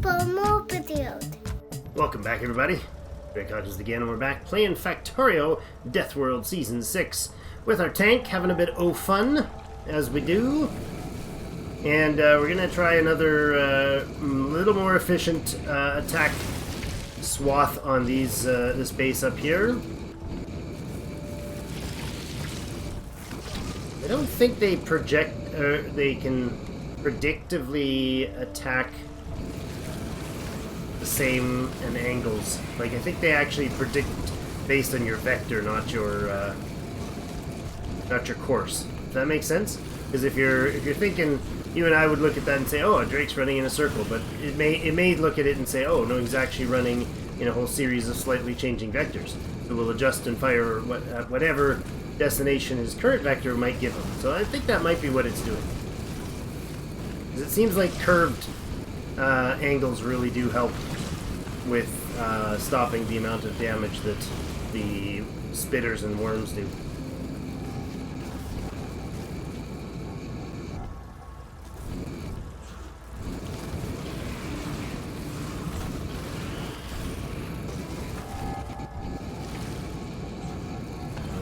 for more videos. Welcome back, everybody. Hawkins again, and we're back playing Factorio Deathworld Season 6 with our tank, having a bit of fun, as we do. And we're going to try another little more efficient attack swath on these this base up here. I don't think they they can predictively attack the same and angles. Like, I think they actually predict based on your vector, not your course. Does that make sense? Because if you're thinking, you and I would look at that and say, oh, Drake's running in a circle, but it may look at it and say, oh no, he's actually running in a whole series of slightly changing vectors. So we'll adjust and fire at whatever destination his current vector might give him. So I think that might be what it's doing. Because it seems like curved angles really do help with stopping the amount of damage that the spitters and worms do.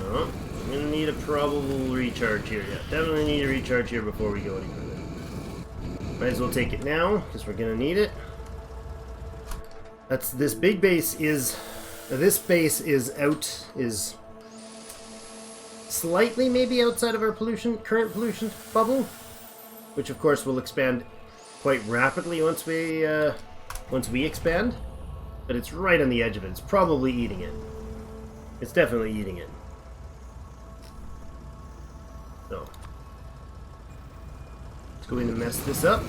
Oh, I'm gonna need a probable recharge here. Yeah, definitely need a recharge here before we go any further. Might as well take it now, because we're gonna need it. This base is slightly maybe outside of our current pollution bubble, which of course will expand quite rapidly once we expand. But it's right on the edge of it. It's probably eating it. It's definitely eating it. So let's go in and mess this up.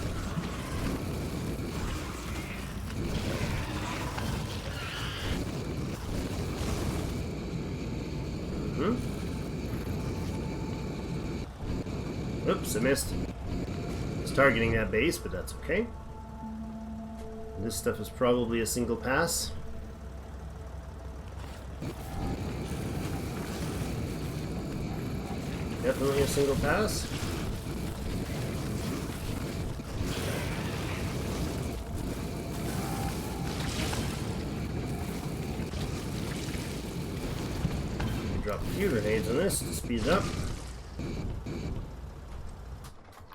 Oops, I missed. I was targeting that base, but that's okay. This stuff is probably a single pass. Definitely a single pass. Drop a few grenades on this to speed it up.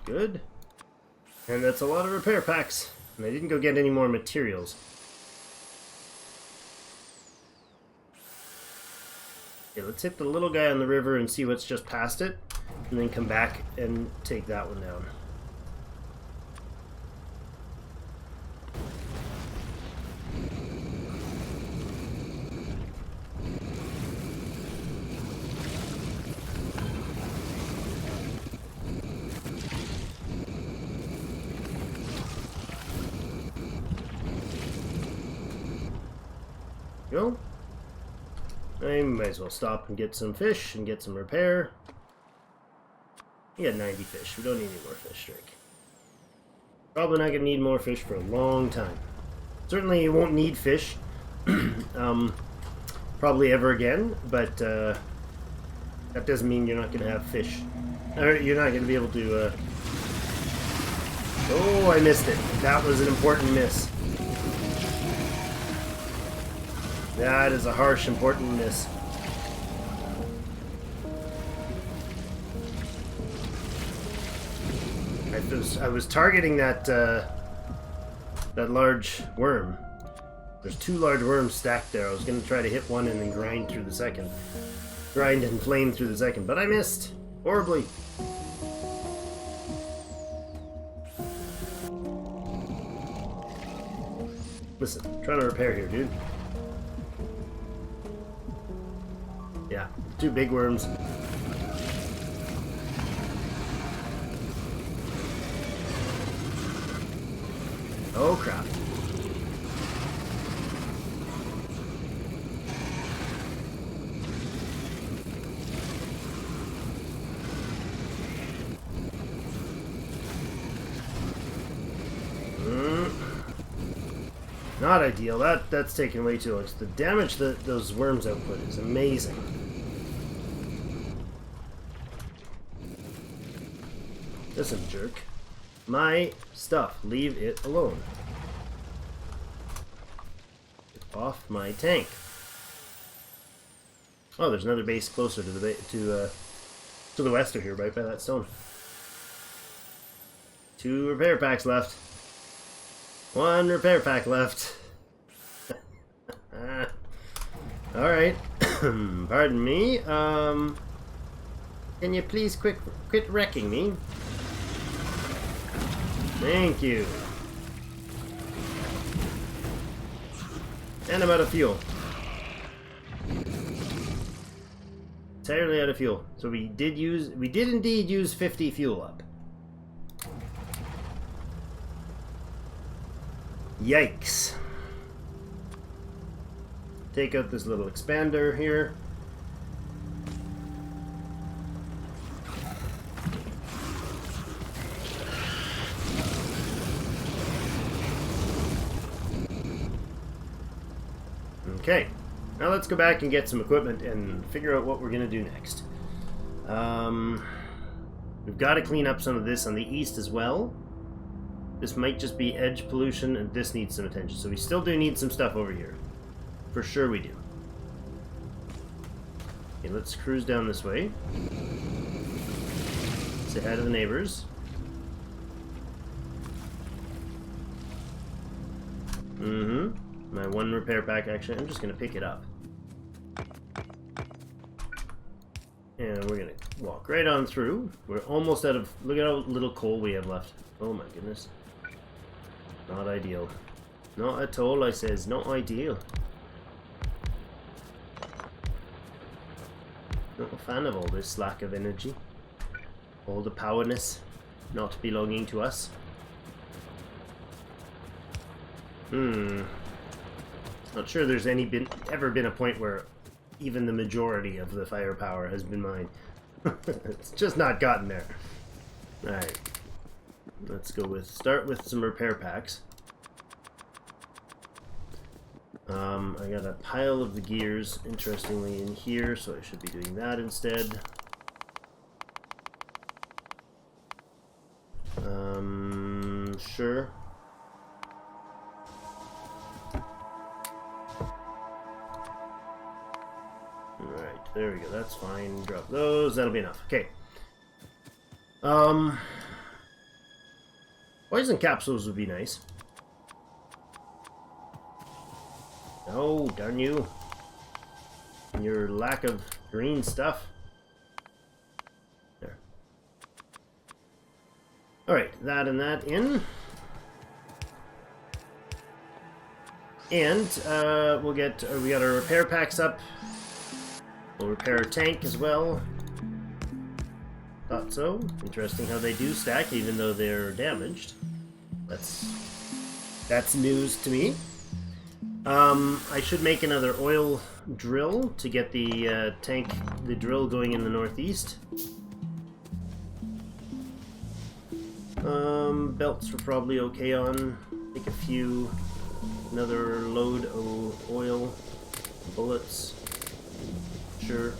Good. And that's a lot of repair packs. And I didn't go get any more materials. Okay, let's hit the little guy on the river and see what's just past it. And then come back and take that one down. Go. I might as well stop and get some fish and get some repair. We got 90 fish. We don't need any more fish, Drake. Probably not going to need more fish for a long time. Certainly you won't need fish probably ever again, but that doesn't mean you're not going to have fish. Or you're not going to be able to... Oh, I missed it. That was an important miss. That is a harsh, important miss. I was targeting that that large worm. There's two large worms stacked there. I was going to try to hit one and then grind through the second. Grind and flame through the second, but I missed horribly. Listen, I'm trying to repair here, dude. Yeah, two big worms. Oh crap. Not ideal. That's taking way too long. The damage that those worms output is amazing. Listen, jerk. My stuff. Leave it alone. off my tank. Oh, there's another base closer to the west of here, right by that stone. 2 repair packs left. 1 repair pack left. Alright. Pardon me. Can you please quit wrecking me? Thank you. And I'm out of fuel. Entirely out of fuel. So we did indeed use 50 fuel up. Yikes. Take out this little expander here. Okay, now let's go back and get some equipment and figure out what we're going to do next. We've got to clean up some of this on the east as well. This might just be edge pollution, and this needs some attention. So we still do need some stuff over here. For sure we do. Okay, let's cruise down this way. Say hi to the neighbors. My 1 repair pack, actually, I'm just going to pick it up. And we're going to walk right on through. We're almost out of... Look at how little coal we have left. Oh my goodness. Not ideal. Not at all, I says. Not ideal. Not a fan of all this lack of energy. All the powerness not belonging to us. Not sure there's ever been a point where even the majority of the firepower has been mine. It's just not gotten there. Alright. Let's start with some repair packs. I got a pile of the gears, interestingly, in here, so I should be doing that instead. Sure. Alright, there we go, that's fine. Drop those, that'll be enough. Okay. Poison capsules would be nice. Oh, darn you. And your lack of green stuff. There. Alright, that and that in. And we got our repair packs up. We'll repair our tank as well. Thought so. Interesting how they do stack even though they're damaged. That's news to me. I should make another oil drill to get the the drill going in the northeast. Belts were probably okay on. Take another load of oil, bullets. Sure.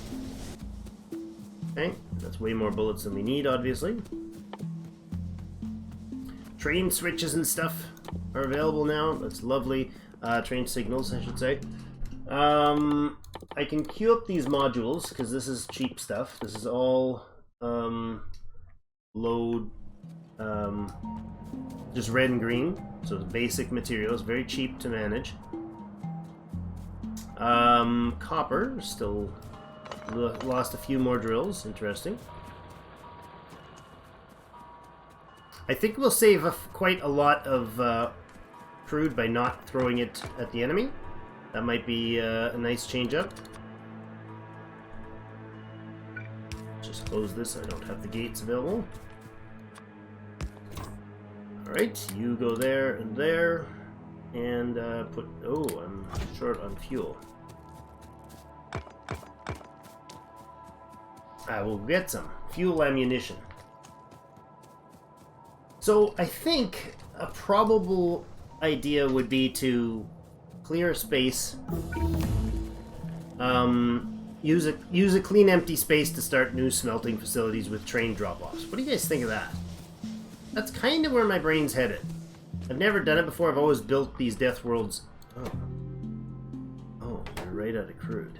Okay, that's way more bullets than we need, obviously. Train switches and stuff are available now. That's lovely. Train signals, I should say. I can queue up these modules, because this is cheap stuff. This is all load, just red and green. So the basic materials, very cheap to manage. Copper, still lost a few more drills. Interesting. I think we'll save quite a lot of crude by not throwing it at the enemy. That might be a nice change up. Just close this, I don't have the gates available. Alright, you go there, and oh, I'm short on fuel. I will get some fuel ammunition. So I think a probable idea would be to clear a space, use a clean empty space to start new smelting facilities with train drop-offs. What do you guys think of that? That's kind of where my brain's headed. I've never done it before. I've always built these Deathworlds. Oh. right out of crude.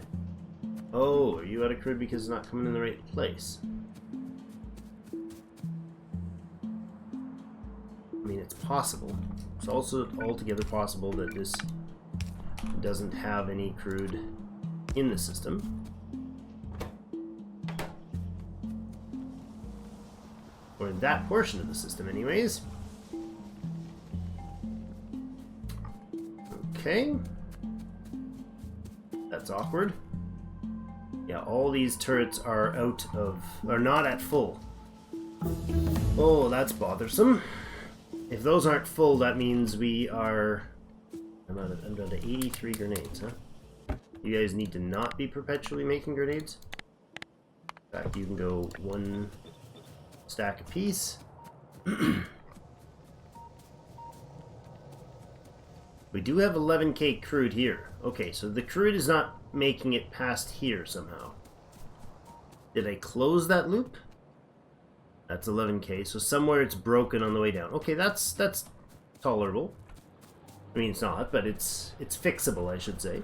Oh, are you out of crude because it's not coming in the right place? I mean, it's possible. It's also altogether possible that this doesn't have any crude in the system. Or in that portion of the system, anyways. Okay. That's awkward. Yeah, all these turrets are not at full. Oh, that's bothersome. If those aren't full, that means we are... I'm down to 83 grenades, huh? You guys need to not be perpetually making grenades. In fact, you can go 1 stack apiece. We do have 11k crude here. Okay, so the crude is not making it past here somehow. Did I close that loop? That's 11k, so somewhere it's broken on the way down. Okay, that's tolerable. I mean, it's not, but it's fixable, I should say.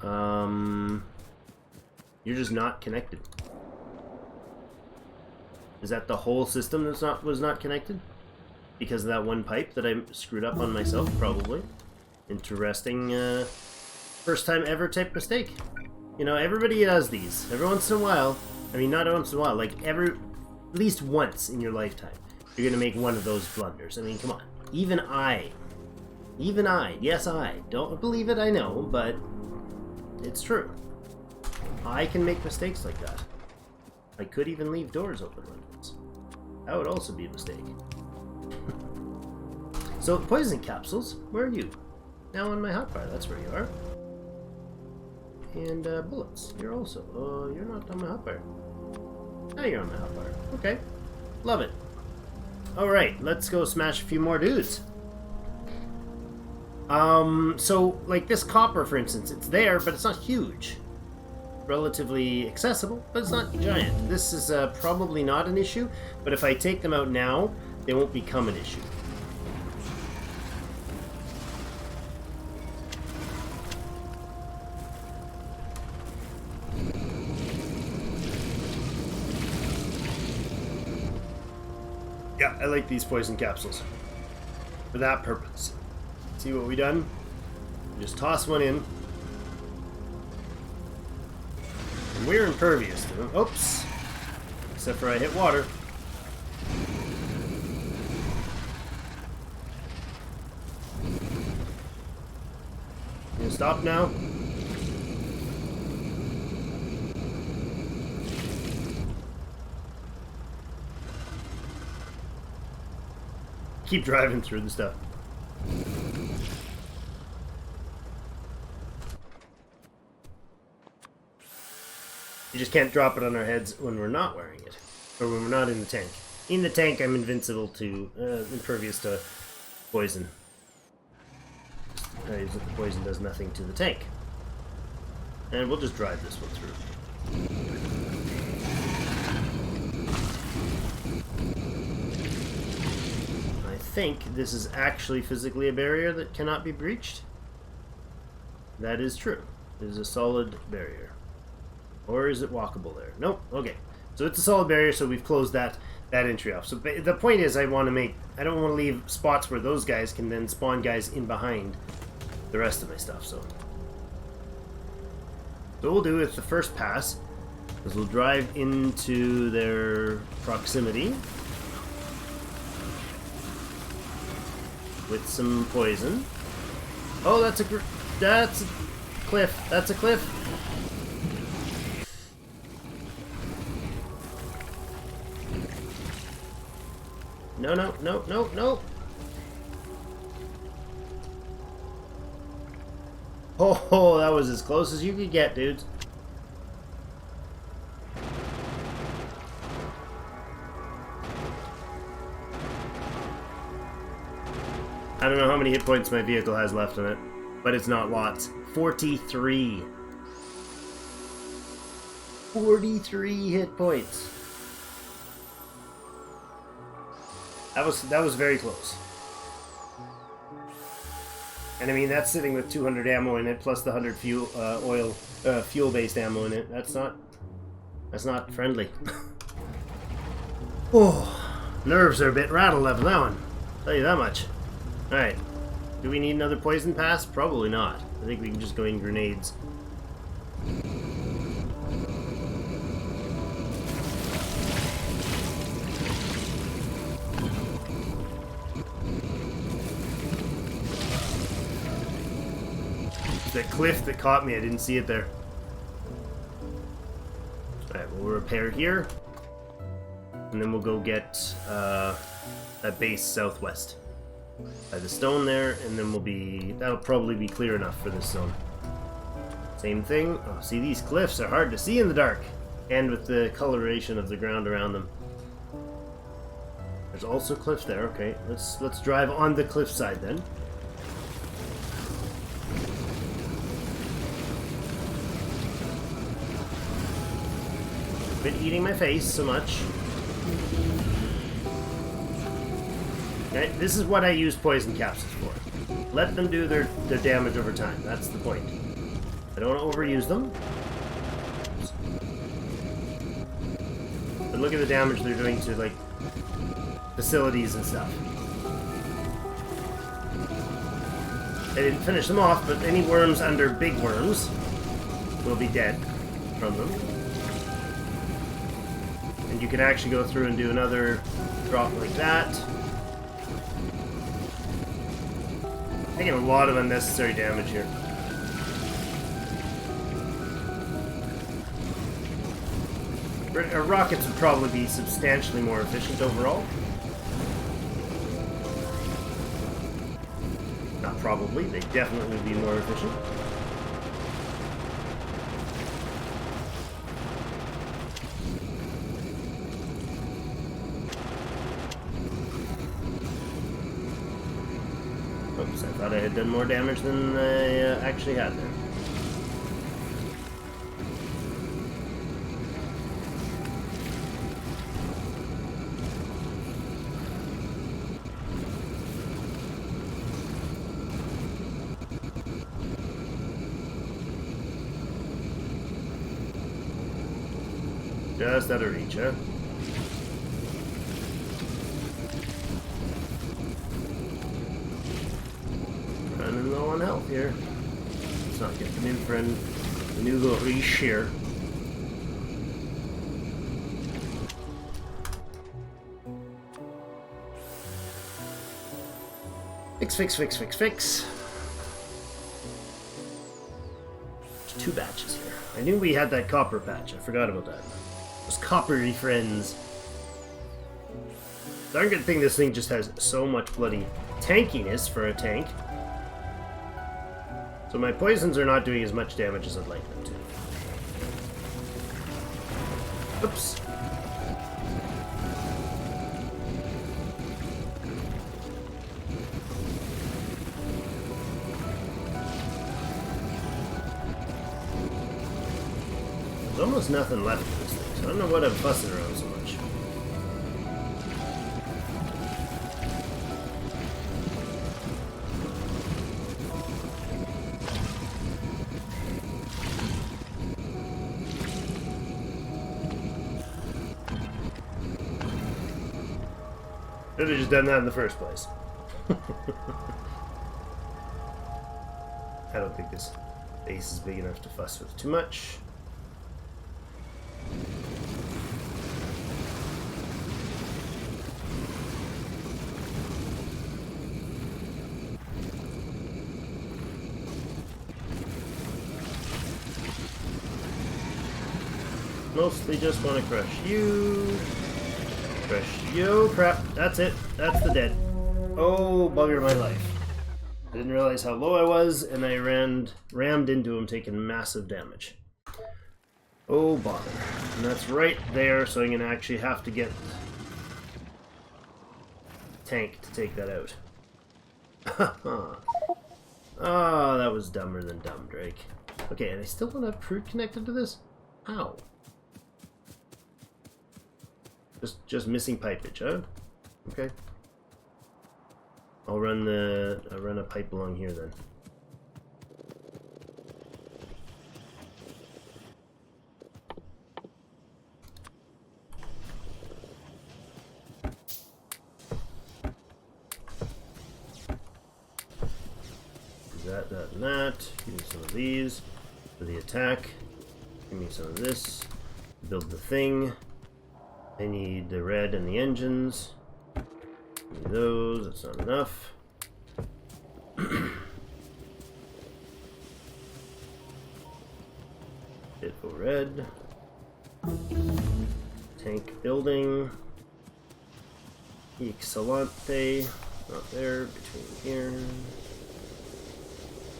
You're just not connected. Is that the whole system was not connected? Because of that one pipe that I screwed up on myself, probably. Interesting, first time ever type mistake. You know, everybody does these. Every once in a while, I mean, not once in a while, like at least once in your lifetime, you're gonna make one of those blunders. I mean, come on. Even I, yes I, don't believe it, I know, but it's true. I can make mistakes like that. I could even leave doors open like this. That would also be a mistake. So, poison capsules, where are you? Now on my hotbar, that's where you are. And bullets, you're also, you're not on my hotbar. Now you're on my hotbar. Okay, love it. Alright, let's go smash a few more dudes. So, like this copper, for instance, it's there, but it's not huge. Relatively accessible, but it's not giant. This is probably not an issue, but if I take them out now, they won't become an issue. Yeah, I like these poison capsules for that purpose. See what we done? Just toss one in. And we're impervious to them. Oops. Except for I hit water. You stop now? Keep driving through the stuff. You just can't drop it on our heads when we're not wearing it. Or when we're not in the tank. In the tank, I'm invincible to, impervious to poison. The poison does nothing to the tank. And we'll just drive this one through. I think this is actually physically a barrier that cannot be breached. That is true. It is a solid barrier. Or is it walkable there? Nope. Okay. So it's a solid barrier, so we've closed that entry off. So the point is I don't want to leave spots where those guys can then spawn guys in behind the rest of my stuff. So what we'll do with the first pass is we'll drive into their proximity with some poison. Oh, that's a cliff. That's a cliff. No, no, no, no, no. Oh, that was as close as you could get, dudes. I don't know how many hit points my vehicle has left on it, but it's not lots. 43. 43 hit points. That was very close. And I mean, that's sitting with 200 ammo in it, plus the 100 fuel-based ammo in it. That's not friendly. Oh, nerves are a bit rattled after that one. Tell you that much. Alright. Do we need another poison pass? Probably not. I think we can just go in grenades. That cliff that caught me, I didn't see it there. Alright, we'll repair here. And then we'll go get that base southwest. By the stone there, and then that'll probably be clear enough for this zone. Same thing. Oh, see, these cliffs are hard to see in the dark. And with the coloration of the ground around them. There's also cliffs there, okay. Let's drive on the cliff side then. Quit eating my face so much. Okay, this is what I use poison capsules for. Let them do their damage over time. That's the point. I don't want to overuse them. But look at the damage they're doing to, like, facilities and stuff. I didn't finish them off, but any worms under big worms will be dead from them. And you can actually go through and do another drop like that. Taking a lot of unnecessary damage here. Our rockets would probably be substantially more efficient overall. Not probably, they definitely would be more efficient. Oops, I thought I had done more damage than I actually had there. Just out of reach, huh? Running low on health here. Let's not get them in for a new little reach here. Fix. There's 2 batches here. I knew we had that copper patch. I forgot about that. Those coppery friends. Darn good thing this thing just has so much bloody tankiness for a tank. So my poisons are not doing as much damage as I'd like them to. Oops. There's almost nothing left of this thing, so I don't know what I'm fussing around so much. Should have just done that in the first place. I don't think this base is big enough to fuss with too much. Mostly just want to crush you. Crush you. Crap. That's it. That's the dead. Oh, bugger my life. I didn't realize how low I was, and I rammed into him, taking massive damage. Oh, bother. And that's right there, so I'm going to actually have to get tank to take that out. Oh, that was dumber than dumb, Drake. Okay, and I still don't have fruit connected to this? How? Just missing pipage, huh? Okay. I'll run a pipe along here then. that, that, and that. Give me some of these for the attack. Give me some of this. Build the thing. I need the red and the engines. Give me those. That's not enough. Vehicle red. Tank building. Excellente. Not there. Between here.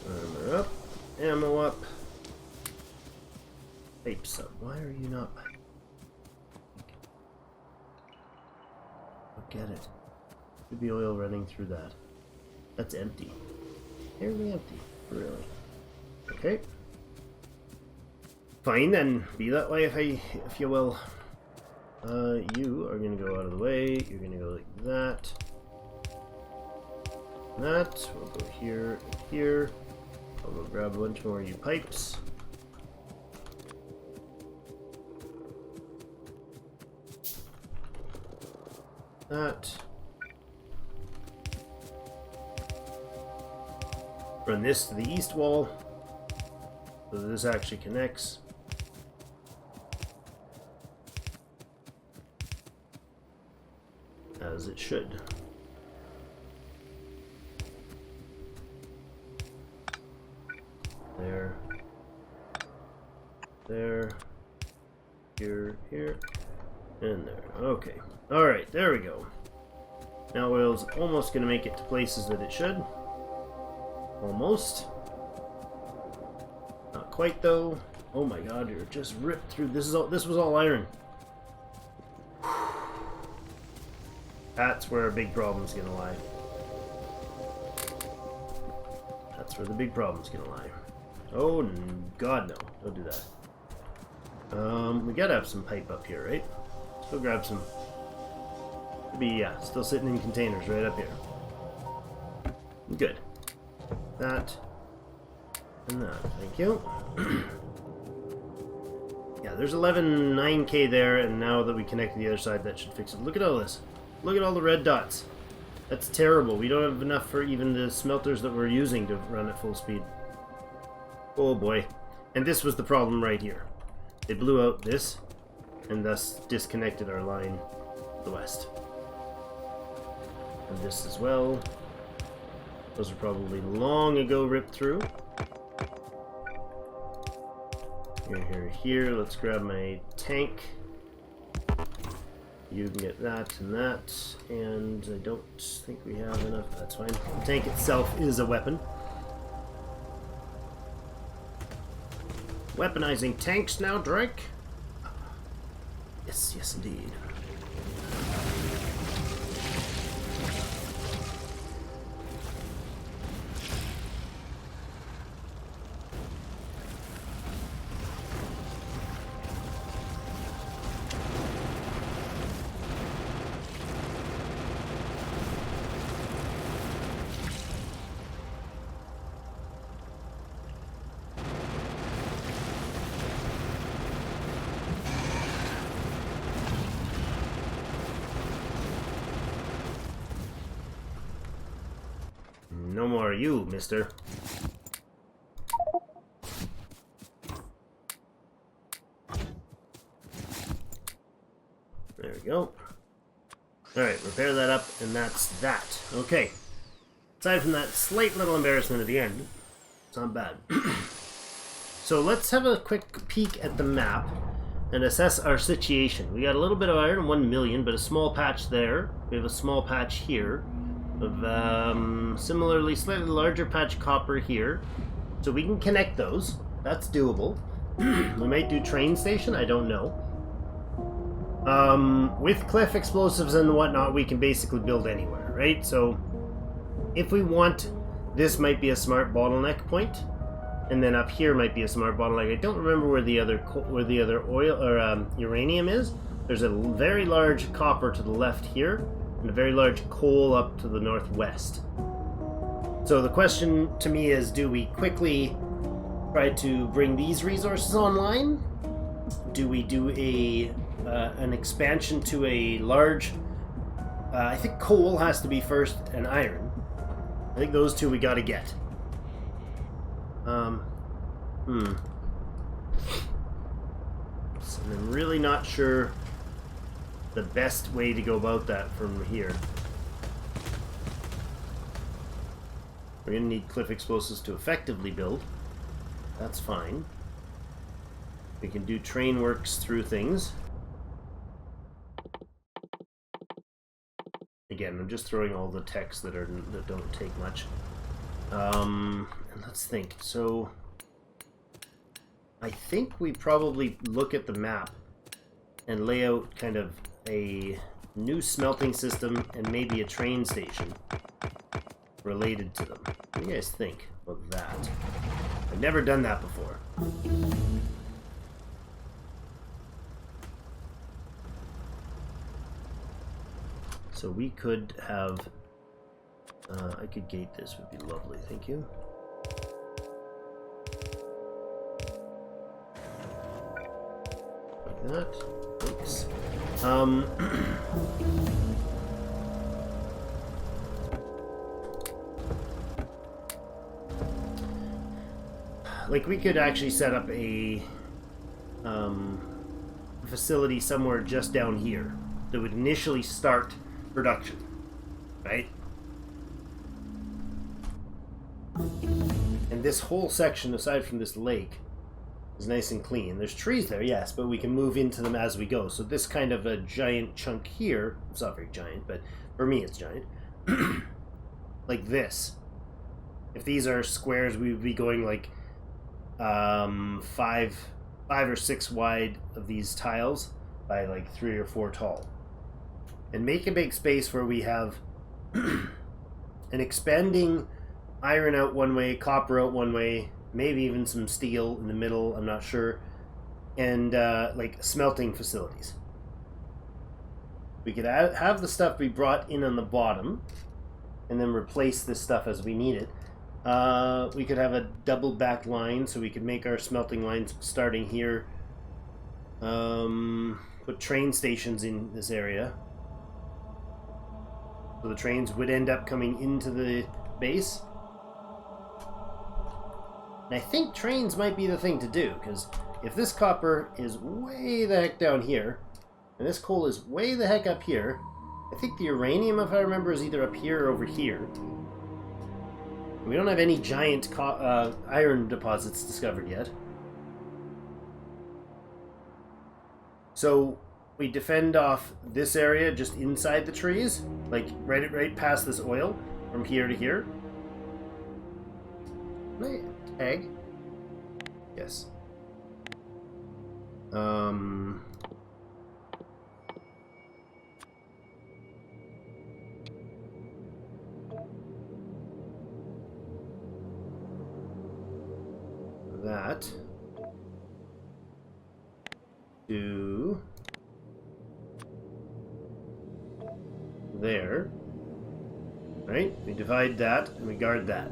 Armor up. Ammo up. Pipes up. Why are you not? Don't get it. Could be oil running through that. That's empty. Fairly empty. Really. Okay. Fine then. Be that way if you will. You are gonna go out of the way. You're gonna go like that. That. We'll go here and here. I'll go grab a bunch more of you pipes. That. Run this to the east wall so that this actually connects. As it should. There. There. Here, here, and there. Okay. Alright, there we go. Now oil's almost going to make it to places that it should. Almost. Not quite though. Oh my god, you're just ripped through. This was all iron. That's where a big problem's gonna lie. That's where the big problem's gonna lie. Oh god no, don't do that. We gotta have some pipe up here, right? Let's go grab some. Maybe, yeah, still sitting in containers right up here. Good. That. And that. Thank you. Yeah, there's 9K there, and now that we connected the other side, that should fix it. Look at all this. Look at all the red dots. That's terrible. We don't have enough for even the smelters that we're using to run at full speed. Oh boy. And this was the problem right here. They blew out this, and thus disconnected our line to the west. And this as well. Those are probably long ago ripped through. Here. Let's grab my tank. You can get that and that, and I don't think we have enough. That's fine. The tank itself is a weapon. Weaponizing tanks now, Drake? Yes, yes indeed. No more you, mister. There we go. Alright, repair that up, and that's that. Okay. Aside from that slight little embarrassment at the end, it's not bad. So let's have a quick peek at the map and assess our situation. We got a little bit of iron, 1 million, but a small patch there. We have a small patch here. Of similarly slightly larger patch copper here, so we can connect those. That's doable. We might do train station, I don't know. With cliff explosives and whatnot, we can basically build anywhere, right? So if we want, this might be a smart bottleneck point, and then up here might be a smart bottleneck. I don't remember where the other oil or uranium is. There's a very large copper to the left here, and a very large coal up to the northwest. So the question to me is, do we quickly try to bring these resources online? Do we do an expansion to a large... I think coal has to be first, and iron. I think those two we gotta get. Hmm. So I'm really not sure the best way to go about that from here. We're going to need cliff explosives to effectively build. That's fine. We can do train works through things. Again, I'm just throwing all the techs that don't take much. And let's think. So I think we probably look at the map and lay out kind of a new smelting system and maybe a train station related to them. What do you guys think about that? I've never done that before. So we could have... I could gate this, would be lovely, thank you. Like that. Thanks. Like we could actually set up a facility somewhere just down here that would initially start production, right? And this whole section, aside from this lake, is nice and clean. There's trees there, yes, but we can move into them as we go. So this kind of a giant chunk here, it's not very giant, but for me it's giant, like this. If these are squares, we would be going like five or six wide of these tiles by like 3 or 4 tall. And make a big space where we have an expanding iron out one way, copper out one way, maybe even some steel in the middle, I'm not sure, and like smelting facilities. We could have the stuff be brought in on the bottom and then replace this stuff as we need it. We could have a double back line, so we could make our smelting lines starting here. Put train stations in this area. So the trains would end up coming into the base. And I think trains might be the thing to do, because if this copper is way the heck down here, and this coal is way the heck up here, I think the uranium, if I remember, is either up here or over here. We don't have any giant iron deposits discovered yet. So we defend off this area just inside the trees, like right past this oil, from here to here. Tag? Yes. That to there, right? We divide that and we guard that.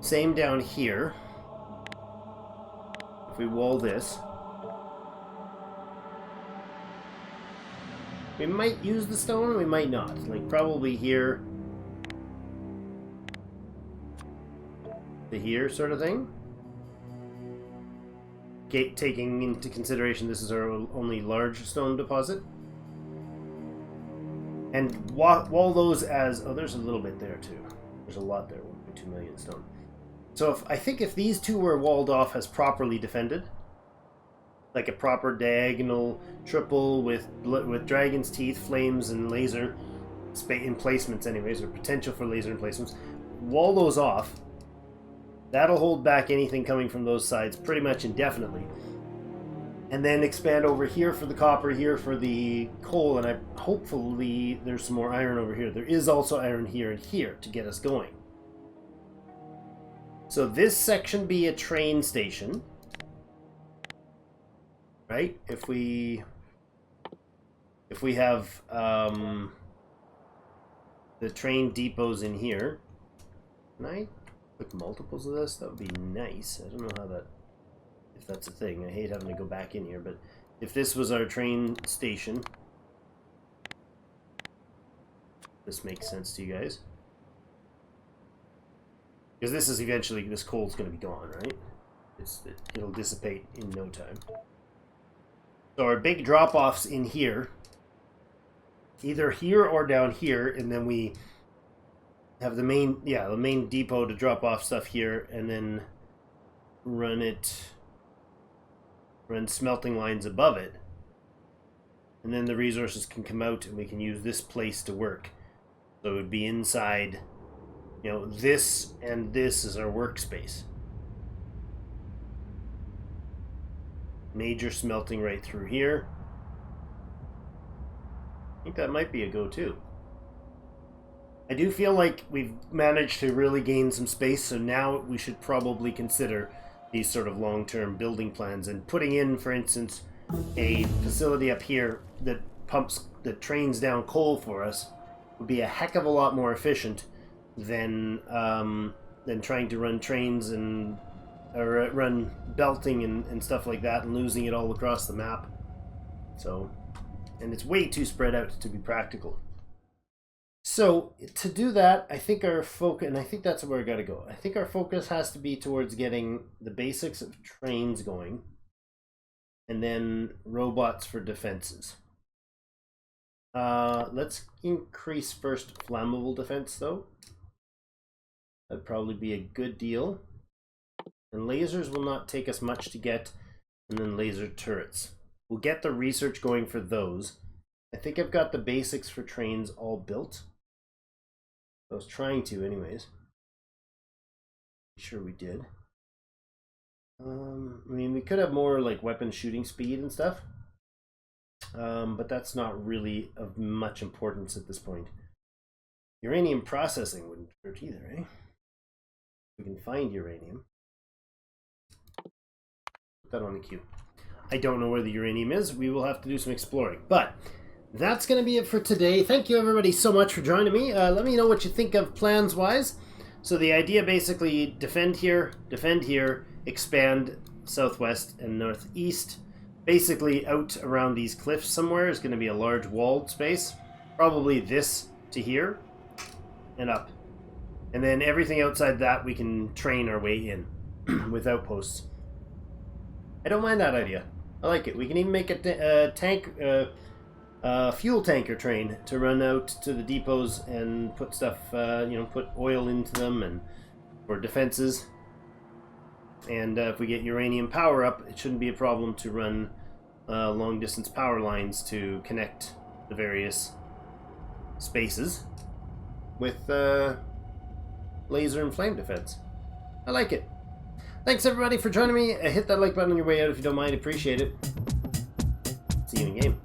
Same down here. If we wall this, we might use the stone, we might not. Like probably here to here sort of thing. Taking into consideration this is our only large stone deposit. And wall those as... Oh, there's a little bit there too. There's a lot there, 1.2 million stone. So I think if these two were walled off as properly defended, like a proper diagonal triple with dragon's teeth, flames, and laser emplacements anyways, or potential for laser emplacements, wall those off. That'll hold back anything coming from those sides pretty much indefinitely. And then expand over here for the copper, here for the coal, and hopefully there's some more iron over here. There is also iron here and here to get us going. So this section be a train station, right? If we have the train depots in here, can I put multiples of this? That would be nice. I don't know how that, if that's a thing. I hate having to go back in here, but if this was our train station, this makes sense to you guys. Because this is eventually, this coal's going to be gone, right? It'll dissipate in no time. So our big drop-offs in here, either here or down here, and then we have the main depot to drop off stuff here, and then run smelting lines above it. And then the resources can come out and we can use this place to work. So it would be inside, you know, this and this is our workspace. Major smelting right through here. I think that might be a go too. I do feel like we've managed to really gain some space, so now we should probably consider these sort of long-term building plans and putting in, for instance, a facility up here that trains down coal for us would be a heck of a lot more efficient than trying to run trains or run belting and stuff like that and losing it all across the map. So, and it's way too spread out to be practical. So to do that, I think our focus, and I think that's where I got to go. I think our focus has to be towards getting the basics of trains going, and then robots for defenses. Let's increase first flammable defense, though. That'd probably be a good deal. And lasers will not take us much to get, and then laser turrets. We'll get the research going for those. I think I've got the basics for trains all built. I was trying to, anyways. Sure we did. I mean, we could have more like weapon shooting speed and stuff, but that's not really of much importance at this point. Uranium processing wouldn't hurt either, eh? We can find uranium. Put that on the queue. I don't know where the uranium is. We will have to do some exploring, but that's going to be it for today. Thank you everybody so much for joining me. Let me know what you think of plans-wise. So the idea basically, defend here, expand southwest and northeast. Basically out around these cliffs somewhere is going to be a large walled space. Probably this to here and up. And then everything outside that we can train our way in with outposts. I don't mind that idea. I like it. We can even make a fuel tanker train to run out to the depots and put stuff, put oil into them and for defenses. And if we get uranium power up, it shouldn't be a problem to run long distance power lines to connect the various spaces with laser and flame defense. I like it. Thanks everybody for joining me. Hit that like button on your way out if you don't mind. Appreciate it. See you in game.